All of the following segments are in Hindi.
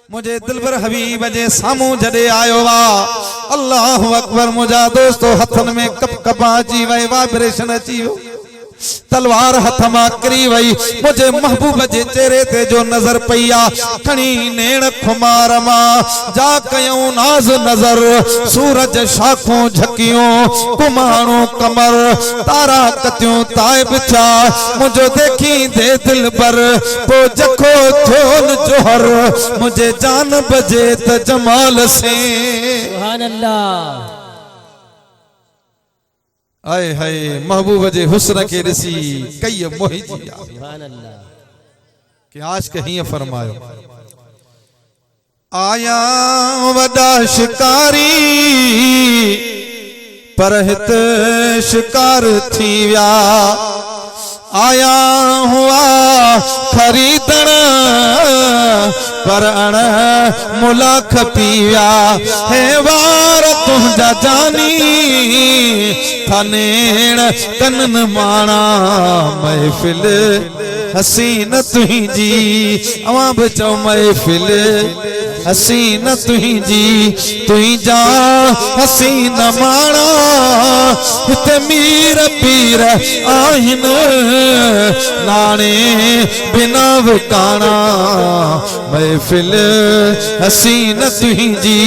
मुझे दिलबर हबीब जे सामू जडे आयो वा अल्लाहु अकबर। मुझा दोस्तों हथन में कप कपा अची वई, वाइब्रेशन अची वियो, तलवार हथ मां किरी वई। मुझे महबूब जे चेहरे ते जो नजर पईया खणी नेण खुमार मां जा कयूं नाज नजर। सूरज शाखों झकियों कुमाणो कमर तारा कतियों ताइब छा मुझो देखी दे दिल पर पो जखो थोन जोहर मुझे जान बजे त जमाल से। सुभान अल्लाह। आए हाय महबूब जे हुस्न के ऋषि कई मोहि जी सुभान अल्लाह। कि आज कहीं फरमायो आया वडा शिकारी पर हित शिकार थी व्या। आया हुआ खरीदण पर अण मुला खपी व्या। हे वार तुंहिंजा जानी थानेण कनन माणा महफिल हसीन तुंहिंजी। अवां बि चओ महफिल हसीन तुंहिंजी तुंहिंजा हसीन माणा हिते मीर पीर आहिनि नाणे बिना विकाणा महफिल हसीन तुंहिंजी।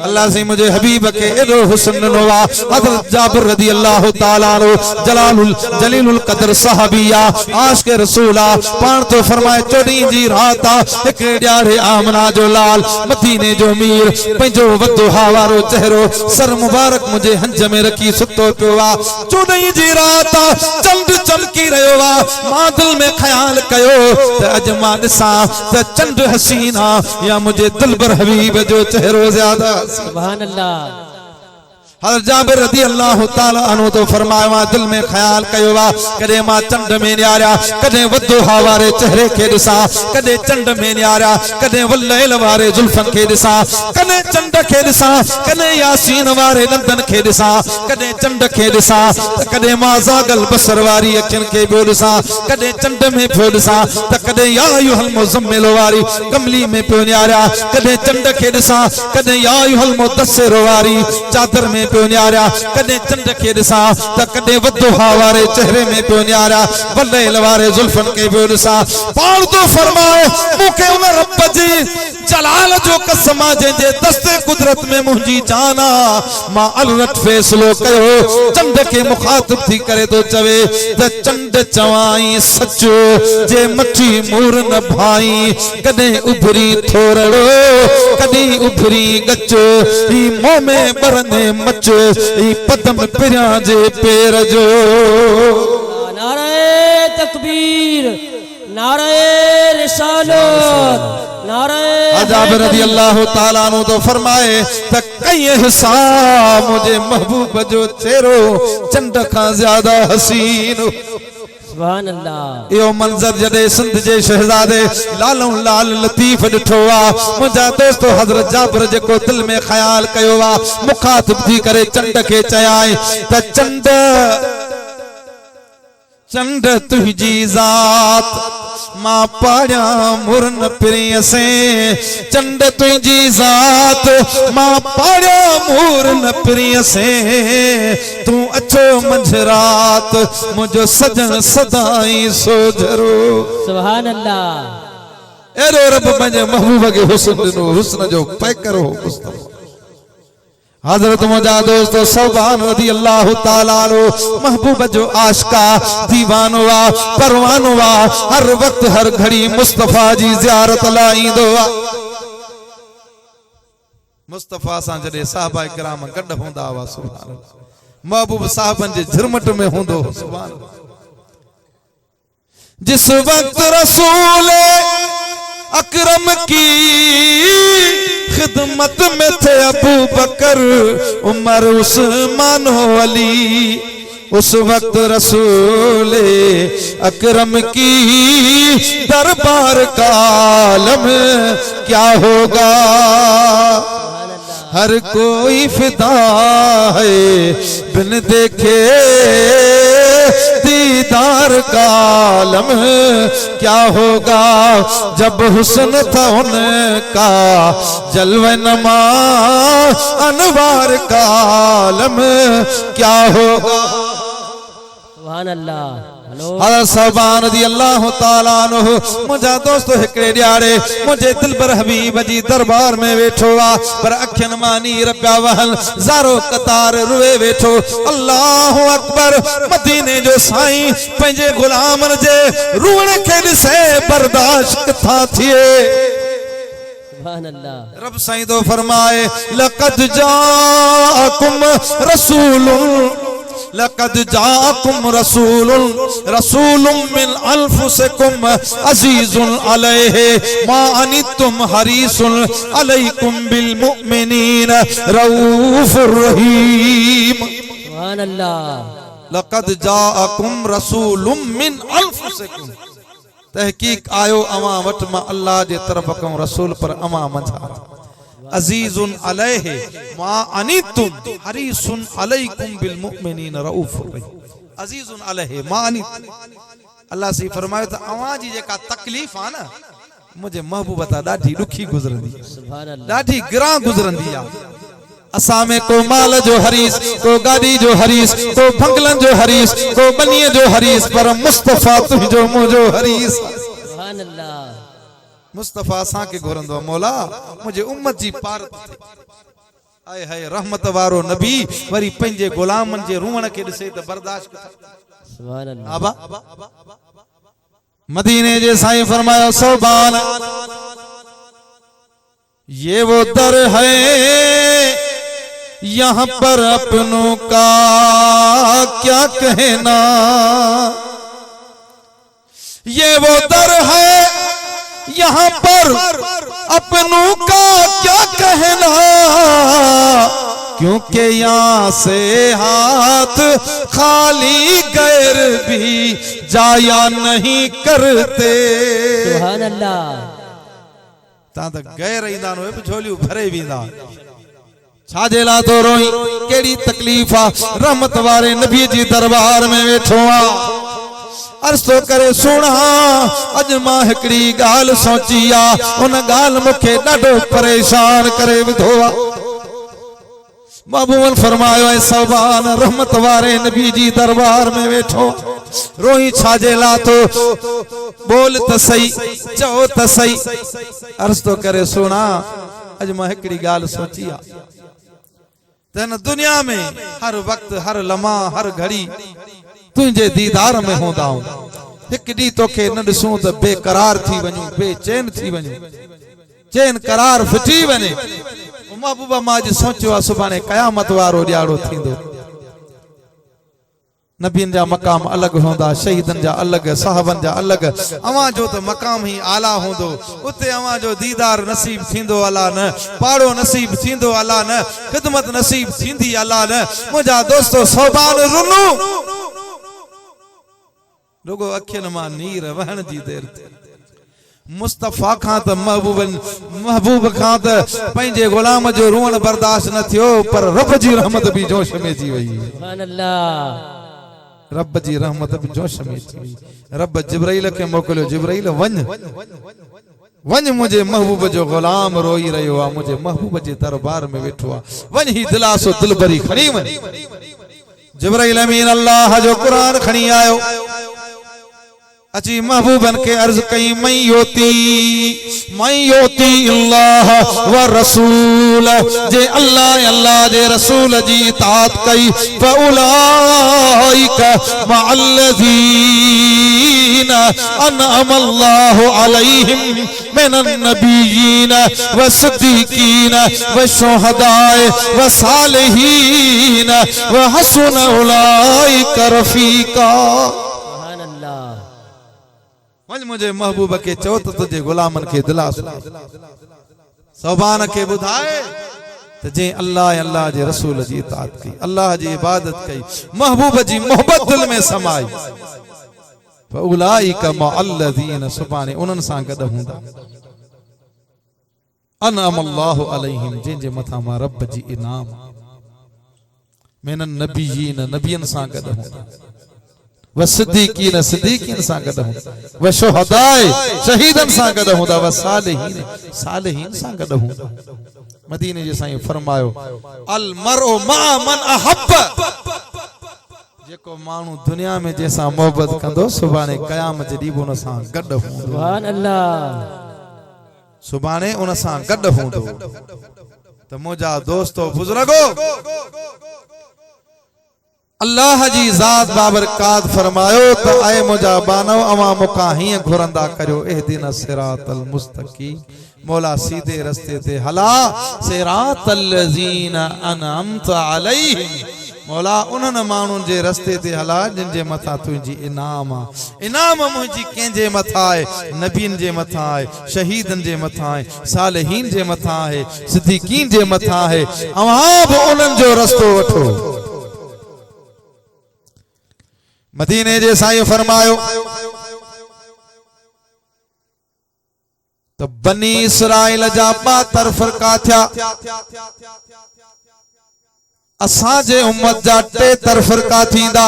अल्लाह से मुझे हबीब के एडो हुस्न नवा हजरत जाबिर रदी अल्लाह ताला अन्हु जलालुल जलीलुल कदर सहाबिया आशिक रसूला पान तो फरमाए चोरी जी रात एक ड्याड़े आमना जो लाल मदीने जो मीर पंजो वदो हावारो चेहरो सर मुबारक मुझे हंज में रखी सुतो पियो वा। चोरी जी रात चंद चमकी रहो वा। मां दिल में ख्याल कयो त अज मां दिसा त चंद हसीना या मुझे दिलबर हबीब जो चेहरो ज्यादा। सुभान अल्लाह। हज़रत जाबिर रज़ी अल्लाह ताला अन्हु तो फरमाया मां दिल में ख्याल कयो वा कदे मां चंड में न्यारा कदे वदो हावारे चेहरे के दिसा कदे चंड में न्यारा कदे वल्लैल वारे जुल्फन के दिसा कदे चंड के दिसा कदे यासीन वारे नंदन के दिसा कदे चंड के दिसा कदे मां जागल बसर वारी अखिन के बियो दिसा कदे चंड में पियो दिसा त कदे या अय्युहल मुज़म्मिल वारी कमली में पियो न्यारा कदे चंड के दिसा कदे या अय्युहल मुदस्सिर वारी चादर में पियो न्यारा कदे चंड के दिसा त कदे वदो हावारे चेहरे में पियो न्यारा वल्लैल वारे जुल्फन के पियो दिसा। पाण तो फरमाए मुके उन रब जी जलाल जो कसम जे दस्ते कुदरत में मुंजी जाना मां अलरत फैसलो कयो चंड के मुखातिब थी करे तो चवे त चंड चवाई सचो जे मची मूर न भाई कदे उभरी थोरड़ो कदी उभरी गचो ई मोह में बरने मचो ई पदम पिरा जे पैर जो। नारे तकबीर नारे रिसालत नारे। जाबिर रज़ी अल्लाह ताला अन्हु तो फरमाए त कई हिसा मुझे महबूब जो चेहरो चंड का ज्यादा हसीन। सुभान अल्लाह। यो मंजर जडे सिंध जे शहजादे लालू लाल लतीफ डिठो वा मुझा दोस्तों हजरत जाबिर जेको दिल में ख्याल कयो वा मुखातिब थी करे चंड के चयाए त चंड चंड तुझी जात मां पाड़ा मुरन प्रिय से चंड तुझी जात मां पाड़ा मुरन प्रिय से तू अच्छो मंझरात मुझो सजन सदाई सोजरो। सुभान अल्लाह। एरो रब पंहिंजे महबूब के हुस्न नो हुस्न जो पैकर हो मुस्तफा हजरत मुझा दोस्तों सौबान रज़ी अल्लाह ताला अन्हु महबूब जो आशिका दीवानो वा परवानो वा हर वक्त हर घड़ी मुस्तफा जी ज़ियारत लाईंदो वा। मुस्तफा सां जडे साहबा किराम गड होंदा वा सुभान अल्लाह महबूब साहबन जे झिरमट में होंदो सुभान अल्लाह। जिस वक्त रसूल अकरम की खिदमत में थे अबू बकर उमर उस्मान अली उस वक्त रसूल अकरम की दरबार का आलम क्या होगा। हर कोई फिदा है बिन देखे दीदार का आलम क्या होगा जब हुस्न था उनका जलवे नमा अनवार का आलम क्या होगा। सुभान अल्लाह। हेलो हज़रत सौबान रज़ी अल्लाह ताला अन्हु मुंहिंजा दोस्त हिकिड़े ॾियारे मुंहिंजे दिलबर हबीब जी दरबार में वेठो आ पर अखियुनि मां नीर पिया वहनि ज़ारो कतार रुए वेठो। अल्लाह अकबर मदीने जो साईं पंहिंजे गुलामनि जे रुअण खे ॾिसे बर्दाश्त किथां थिए। सुभान अल्लाह। रब साईं तो फरमाए लक़द जाअकुम रसूलुन लक़द जाअकुम रसूलुम मिन अनफुसिकुम अज़ीज़ुन अलैहि मा अनित्तुम हरीसुन अलैकुम बिल मुमिनीन रऊफुर रहीम। सुभान अल्लाह। लक़द जाअकुम रसूलुम मिन अनफुसिकुम तहकीक आयो अवां वट मां अल्लाह जे तरफ खां रसूल पर अवां मंझा अजीजुन अलैहि मा अनितुम हरीसुन अलैकुम बिल मुमिनीन रऊफुर रहीम। अजीजुन अलैहि मा अनितुम अल्लाह से फरमायो त अवां जी जेका तकलीफ आ न मुझे महबूब ता ॾाढी ॾुखी गुज़रंदी सुभान अल्लाह। ॾाढी गिरां गुज़रंदी आ। असां में को माल जो हरीस को गाड़ी जो हरीस को बंगलन जो हरीस को बनीअ जो हरीस पर मुस्तफा तुझो मुझो हरीस। सुभान अल्लाह। मुस्तफा असां के घुरंदो मौला मुझे उम्मत जी पार आए हाय रहमत वारो नबी वरी पंहिंजे गुलामन जे रुअण के ॾिसे त बर्दाश्त किथां। सुभान अल्लाह। आबा मदीने जे साईं फरमाया सौबान ये वो दर है यहाँ पर अपनों का क्या कहना ये वो दर है यहाँ पर अपनों का क्या कहना क्योंकि यहाँ से हाथ खाली गैर भी जाया नहीं करते। सुभान अल्लाह। ता त गैर ईंदा न झोलियूं भरे वेंदा छाजे ला तो रोई केड़ी तकलीफ आ रहमत वारे नबी जी दरबार में वेठो आ अर्ज़ तो करे सुना अज मां हिकड़ी गाल सोची आ उन गाल मुखे ॾाढो परेशान करे विधो आ। महबूबन फरमायो ऐ सौबान रहमत वारे नबी जी दरबार में वेठो रोई छाजे ला तो बोल त सही चओ त सही। अर्ज़ तो करे सुना अज मां हिकड़ी गाल सोची आ तन दुनिया में हर वक्त हर लम्हा हर घड़ी तुझे दीदार में होंदा एक डी तोखे न ॾिसूं त बेकरार थी वञूं बेचैन थी वञूं चैन करार फिटी वञे। महबूबा मां अॼु सोचियो आहे सुभाणे क़यामत वारो ॾियारो थींदो नबियन जा मकाम अलग होंदा शहीदन जा अलग साहबन जा अलग अवां जो तो मकाम ही आला होंदो उते अवां जो दीदार नसीब थींदो अला न पाड़ो नसीब थींदो अला न खिदमत नसीब थींदी अला न। मुझा दोस्तों सौबान रुनु लोगो अखियन मां नीर वहण जी देर मुस्तफा खां त महबूब खां त पंहिंजे गुलाम जो रुअण बर्दाश्त न थियो पर रब जी रहमत भी जोश में जी वई। सुभान अल्लाह। रब जी रहमत भी जोश में जी वई। रब जिब्राइल के मोकलियो जिब्राइल वञ मुझे महबूब जो गुलाम रोई रहियो आ मुझे महबूब जे दरबार में वेठो आ वञ ही दिलासो दिलबरी खणी वञ। जिब्राइल अमीन अल्लाह जो कुरान खणी आयो अची महबूबन के अर्ज कई मई योती अल्लाह व रसूल जे अल्लाह जे रसूल जी इताअत कई फउलाइका मअल्लज़ीना अनअम अल्लाहु अलैहिम मिनन नबिय्यीन व सिद्दीकीन व शुहदाए व सालिहीन व हसुन उलाइका रफीका। मुझे महबूब के चो तो तुझे गुलामन के दिलास सौबान के बुधाए तो जे अल्लाह जे रसूल जी इताअत की अल्लाह जी इबादत की महबूब जी मोहब्बत दिल में समाई फउलाइका मअल्लज़ीन सुभाने उनन सां गद हुंदा अनअम अल्लाहु अलैहिम जिनजे मथा मां रब जी इनाम मिनन नबिय्यीन नबियन सां गद हुंदा व सिद्दीकीन सिद्दीकीन सां गॾु हूंदा व शुहदाए शहीदन सां गॾु हूंदा व सालिहीन सालिहीन सां गॾु हूंदा। मदीने जे साईं फरमायो अल मरउ मा मन अहब, जेको माण्हू दुनिया में जंहिंसां मोहबत कंदो सुभाणे क़यामत जे ॾींहुं उन सां गॾु हूंदो। सुभान अल्लाह। सुभाणे उन सां गॾु हूंदो। त मुंहिंजा दोस्तो बुज़ुर्गो, अल्लाह जी ज़ात बाबरकात फरमायो त आए मुंहिंजा बानो अवां मुखां हीअं घुरंदा करियो इहदिना सिरातल मुस्तकीम, मौला सीधे रस्ते ते हला, सिरातल लज़ीना अनअमता अलैहिम, मौला उन्हनि माण्हुनि जे रस्ते ते हला जिन जे मथां तुंहिंजी इनाम आहे। इनाम मुंहिंजी कंहिंजे मथां आहे? नबियनि जे मथां आहे, शहीदनि जे मथां आहे, सालिहीन जे मथां आहे, सिद्दीकीन जे मथां आहे। अवां बि उन्हनि जो रस्तो वठो। मदीने जे साईं फरमायो तो बनी इसराइल जा 72 फ़िरका थिया, असांजे उम्मत जा 73 फ़िरका थींदा,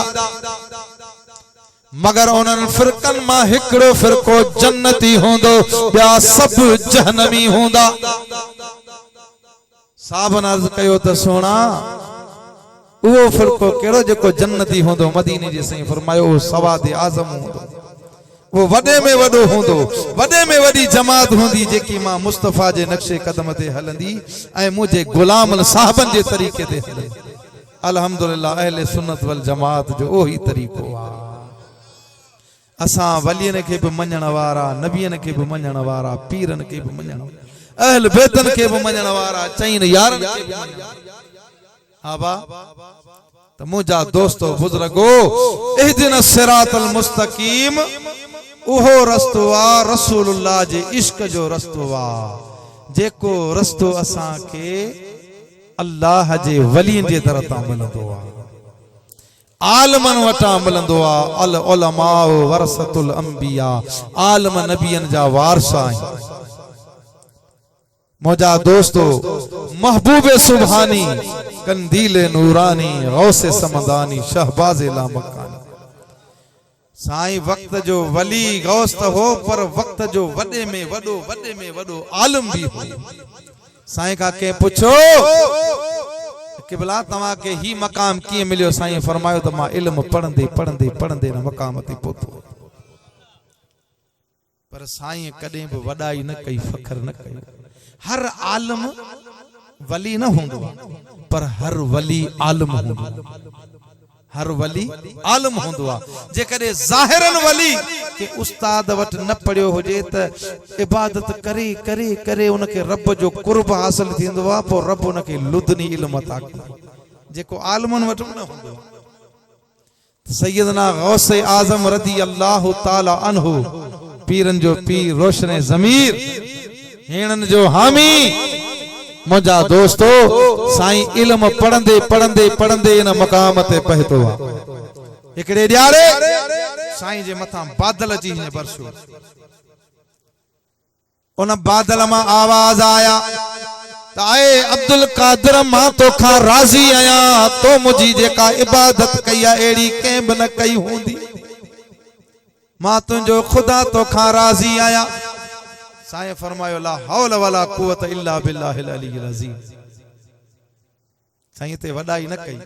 मगर उन्हनि फ़िरकनि मां हिकिड़ो फ़िरको जन्नती हूंदो, ॿिया सभु जहन्नमी हूंदा। साहबन अर्ज़ कयो त सोना उहो फ़िरको कहिड़ो जेको जन्नती हूंदो? मदीने जे साईं फरमायो उहो सवाद आज़म हूंदो, वो वॾे में वॾो हूंदो, वॾे में वॾी जमात हूंदी जेकी मां मुस्तफ़ा जे नक्शे कदम ते हलंदी ऐं मुंहिंजे गुलामनि साहबनि जे तरीक़े ते हलंदी। अल्हम्दुलिल्लाह अहले सुन्नत वल जमात जो ओही तरीक़ो आहे। असां वलियन खे बि मञण वारा, नबियन खे बि मञण वारा, पीरन खे बि मञण वारा, अहल बैतन खे बि मञण वारा, चईन यारनि खे बि मञण वारा। आबा त मुंहिंजा दोस्तो बुज़ुर्गो, इहदिना सिरातल मुस्तकीम उहो रस्तो आ रसूलुल्लाह जे इश्क जो रस्तो आ, जेको रस्तो असांखे अल्लाह जे वलियन जे दर तां मिलंदो आ, आलमन वटां मिलंदो आ। अल उलमाउ वरसतुल अंबिया, आलम नबियन जा वारस आहिनि। मुंहिंजा दोस्तो महबूबे सुभानी, कंदीले नूरानी, गौसे समदानी, शहबाज़े लामकानी। साईं वक्त जो वली गौस त हो, पर वक्त जो वॾे में वॾो आलम भी हो। साईं का के पुछो क़िबला तव्हांखे ही मकाम कीअं मिलियो? साईं फरमायो त मां इल्म पढ़ंदे पढ़ंदे पढ़ंदे न मकाम ते पहुतो। पर साईं कॾहिं बि वॾाई न कई, फ़ख्र न कई। हर आलम वली न हूंदो, पर हर वली आलम हूंदो। हर वली आलम हूंदो आ। जेकॾहिं ज़ाहिरन वली के उस्ताद वट न पढ़ियो हुजे त इबादत करे करे करे उनके रब जो कुर्ब हासिल थींदो आ, पोइ रब उनके लुदनी इल्म अता कंदो। जेको आलमन वट न हूंदो। सैयदना गौसे आज़म रज़ी अल्लाह ताला अन्हु, पीरन जो पीर, रोशने ज़मीर, हेणन जो हामी, मुंहिंजा दोस्तो साईं इल्म पढ़ंदे पढ़ंदे पढ़ंदे इन मकाम ते पहुतो आहे। हिकिड़े ॾियारे साईं जे मथां बादल अची बरसियो। उन बादल मां आवाज आया त आए अब्दुल कादिर, मां तोखां राज़ी आहियां, तो मुंहिंजी जेका इबादत कई आहे अहिड़ी कंहिं बि न कई हूंदी। मां तुंहिंजो ख़ुदा तोखां राज़ी आहियां। साईं फरमायो ला हौल वला कुव्वत इल्ला बिल्लाहिल अलील अज़ीम। साईं ते वॾाई न कई,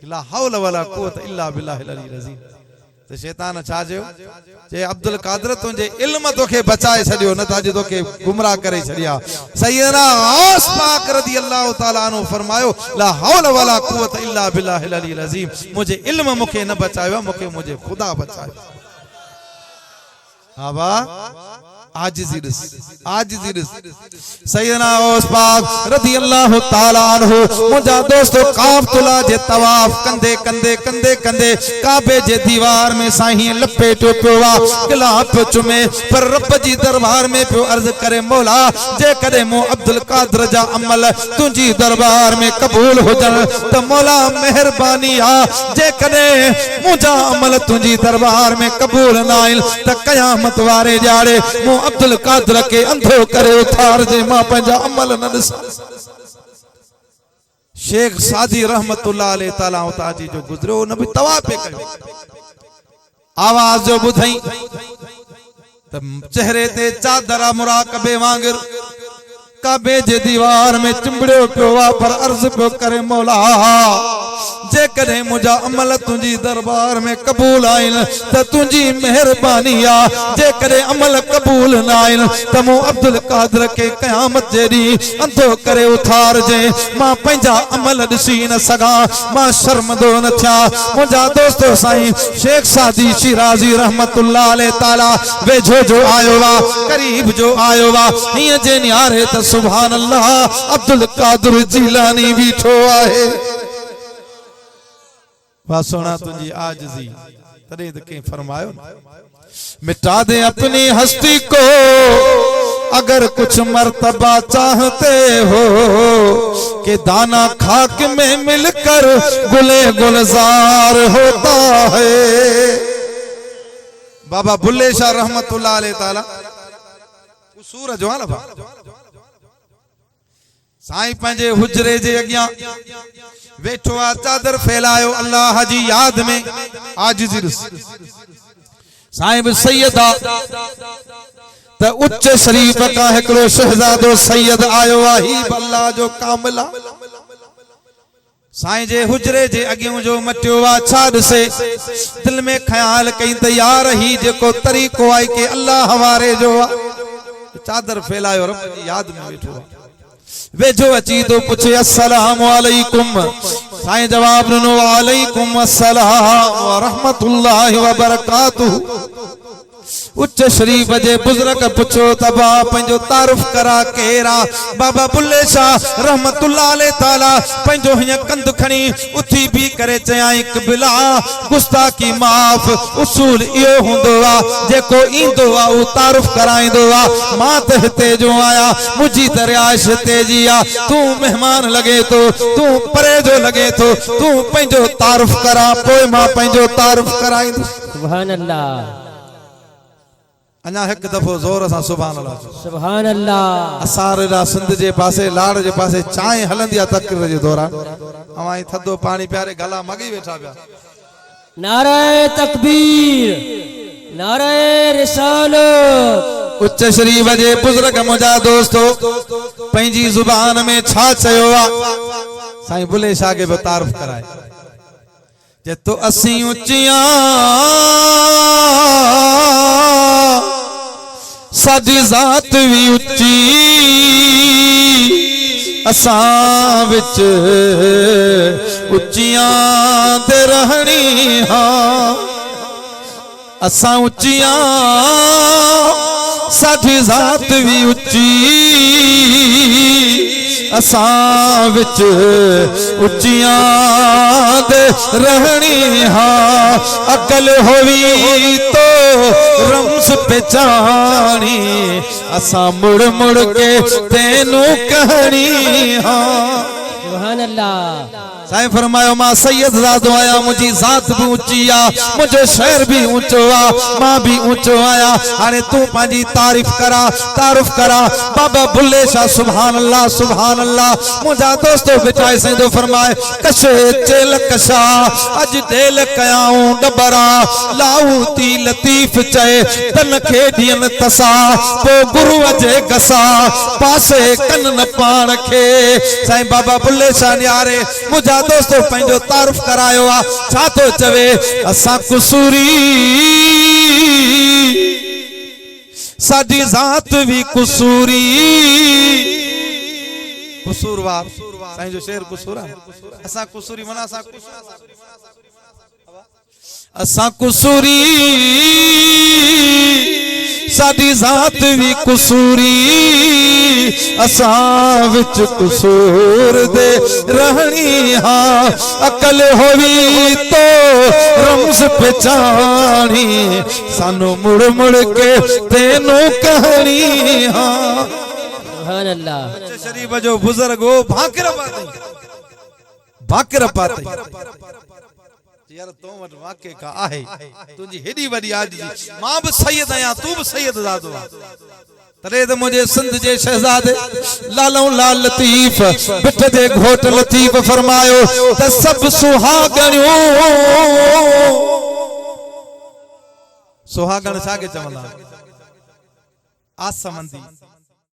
ला हौल वला कुव्वत इल्ला बिल्लाहिल अलील अज़ीम। त शैतान छा चयो? जे अब्दुल कादिर तुंहिंजे इल्म तोखे बचाए छॾियो, न त अॼु तोखे गुमराह करे छॾिया। सैयदना गौस पाक रज़ी अल्लाह ताला अन्हु फरमायो ला हौल वला कुव्वत इल्ला बिल्लाहिल अलील अज़ीम। मुंहिंजे इल्म मूंखे न बचायो, मूंखे मुंहिंजे ख़ुदा बचायो। आबा आजिज़ी ॾिस। सैयदना गौस पाक रज़ी अल्लाह ताला अन्हु, मुंहिंजा दोस्तो काबतुल्लाह जे तवाफ कंदे कंदे कंदे कंदे काबे जे दीवार में साईं लपेटो पियो आहे, गिलाफ पियो चुमे, पर रब जी दरबार में पियो अर्ज़ करे, मौला जेकॾहिं मूं अब्दुल कादिर जा अमल तुंहिंजी दरबार में क़बूल हुजनि त मौला महिरबानी आहे। जेकॾहिं मुंहिंजा अमल तुंहिंजी दरबार में क़बूल न आहिनि त क़यामत वारे ॾियारे मूं अब्दुल कादिर के अंधो करे उथार जे, मां पंहिंजा अमल न ॾिसां। शेख सादी रहमतुल्लाह अलैहि ताला जी जो गुज़रियो, उन बि तवाफ़ पे कयो। आवाज जो बुधई त चेहरे ते चादर मुराकबे वांगर काबे जे दीवार में चिंबड़ियो पियो वा पर अर्ज पियो करे मौला जे करे मुझा अमल तुझी दरबार में कबूल आइन त तुझी मेहरबानी आ जे करे अमल कबूल ना आइन त मु अब्दुल कादर के कयामत जेडी अंधो करे उथार जे मां पंजा अमल दिसी न सगा मां शर्मदो न थिया मुझा दोस्तो साईं शेख सादी शिराजी रहमतुल्लाह अलैहि ताला वेझो जो आयो वा करीब जो आयो वा हिय जे न्यारे त सुभान अल्लाह अब्दुल कादर जिलानी बीठो आहे वाह सोना तुझी आजिज़ी तरे तो के फरमायो मिटा दे अपनी हस्ती को अगर कुछ मर्तबा चाहते हो कि दाना खाक में मिलकर गुले गुलजार होता है। बाबा बुल्ले शाह रहमतुल्लाह अलैहि ताला सूरज वाला बा साईं पंजे हुजरे जे अगियां वेठो आ चादर फैलायो अल्लाह जी याद में आजिज़ी साहिब सैयदा त उच्च शरीफ का हिकड़ो शहजादो सैयद आयो आहे अल्लाह जो कामिला साईं जे हुजरे जे अगियों जो मटियो वा छाड़ से दिल में ख्याल कई तैयार ही जेको तरीको आई के अल्लाह हवारे जो चादर फैलायो रब जी याद में वेठो वेझो अची तो पूछे अस्सलाम वालेकुम साईं जवाब ॾिनो वालेकुम अस्सलाम व रहमतुल्लाहि व बरकातुहू उच्च शरीफ जे बुजुर्ग पुछो तबा पंजो तारुफ करा केरा बाबा बुल्ले शाह रहमतुल्लाह अलैहि ताला पंजो हिय कंध खणी उथी भी करे चयाई कबिला गुस्ताखी माफ उसूल इयो हुंदो वा जेको इंदो वा उ तारुफ कराइंदो वा मां त हिते जो आया मुजी दरियाश ते जिया तू मेहमान लगे तो तू परे जो लगे तो तू पंजो तारुफ करा पोए मां पंजो तारुफ कराइंदो सुभान अल्लाह अना एक दफो जोर सा सुभान अल्लाह सुभान अल्लाह असार दा सिंध जे पासे लाड़ जे पासे चाय हलंदी आ तकरीर जे दौरान अवाई थदो पानी प्यारे गला मगी बैठा पिया नारे तकबीर नारे रिसालत उच्च शरीफ जे बुजुर्ग मुजा दोस्तो पंजी जुबान में छा चयो आ साईं बुले शाह के तारुफ कराए जे तो असी उच्चियां साडी जात भी उच्ची असां विच उच्चियां ते रहनी हां असां उच्चियां साडी जात भी उच्ची असां विच उच्चियां ते रहनी हां अकल होवी तो रम्स पहचानी असां मुड़ मुड़ के तेनू कहनी हां सुभान अल्लाह साईं फरमायो मां सैयद ज़ादो आया मुझी जात भी ऊंची आ मुझे शहर भी ऊंचो आ मां भी ऊंचो आया हाने तू पांजी तारीफ करा बाबा बुल्ले शाह सुभान अल्लाह मुझा दोस्तों बिठाए से दो फरमाए कशे चेल कशा अज दिल कयाऊं डबरा लाऊ ती लतीफ चए तन खेडियन तसा तो गुरु अजे गसा पासे कन न पाण खे साईं बाबा बुल्ले शाह न्यारे मुझा दोस्तों पंजो तारुफ करायो आ छा तो चवे असा कुसूरी साडी जात भी कुसूरी कुसूरवार साईं जो शेर कुसूरा असा कुसूरी मना असा कुसूरी साडी जात भी कुसूरी असां विच कुसूर दे रहनी हां अकल होवी तो रम्स पहचानी सानू मुड़ मुड़ के तेनू कहनी हां सुभान अल्लाह शरीफ जो बुजुर्ग हो भाकर पाते यार तो वट वाके का आहे तुझी हेडी वडी आजिज़ी मां भी सैयद आया तू भी सैयद ज़ादो तरे तो मुझे सिंध जे शहजादे लालौ लाल लतीफ बिठ दे घोट लतीफ फरमायो त सब सुहागणियों सुहागण छा के चवंदा आसमंदी